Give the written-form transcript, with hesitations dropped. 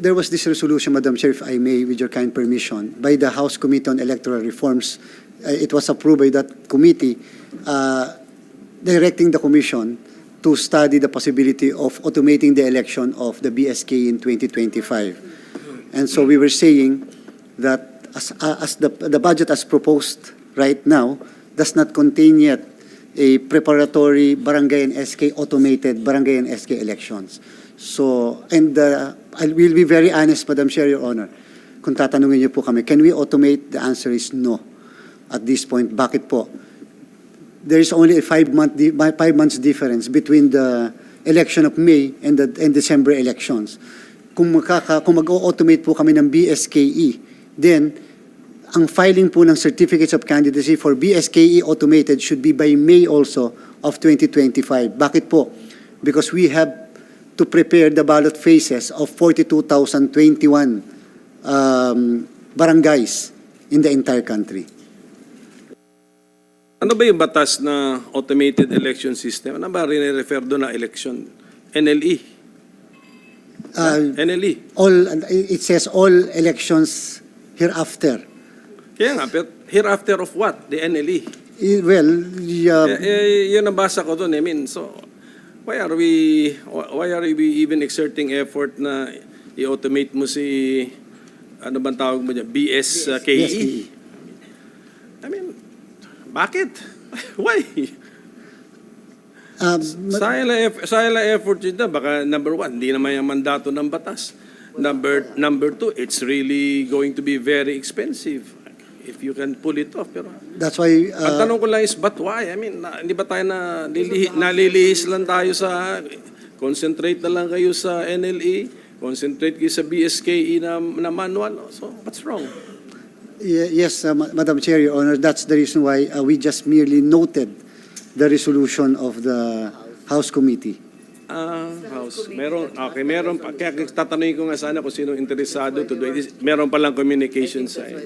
There was this resolution, Madam Chair, if I may, with your kind permission, by the House Committee on Electoral Reforms. It was approved by that committee, directing the Commission to study the possibility of automating the election of the BSK in 2025. And so we were saying that as the budget as proposed right now does not contain yet a preparatory barangay and SK automated barangay and SK elections. So, and I will be very honest, Madam Chair, Your Honor. Kung tatanungin niyo po kami, can we automate? The answer is no. At this point, bakit po? There is only a 5 months difference between the election of May and December elections. Kung mag-automate po kami ng BSKE, then ang filing po ng certificates of candidacy for BSKE automated should be by May also of 2025. Bakit po? Because we have to prepare the ballot phases of 42,021 barangays in the entire country. Ano ba yung batas na automated election system? Ano ba rin-refer doon na election? NLE? NLE? It says all elections hereafter. Kaya nga, pero hereafter of what? The NLE? Well, Yun ang basa ko doon. I mean, so, why are we even exerting effort na i-automate mo si, ano bang tawag mo dyan? BSKE? I mean, bakit? Why? Sayang effort yun na. Baka number one, hindi naman yung mandato ng batas. Number two, it's really going to be very expensive if you can pull it off. Pero that's why... ang tanong ko lang is, but why? I mean, hindi ba tayo nalilihis lang tayo sa... Concentrate na lang kayo sa NLE, concentrate kayo sa BSKE na manual. So, what's wrong? Yes, Madam Chair, Your Honor, that's the reason why we just merely noted the resolution of the House Committee. House. Meron pa. Kaya tatanungin ko nga sana kung sino interesado to do it. Meron palang communication side.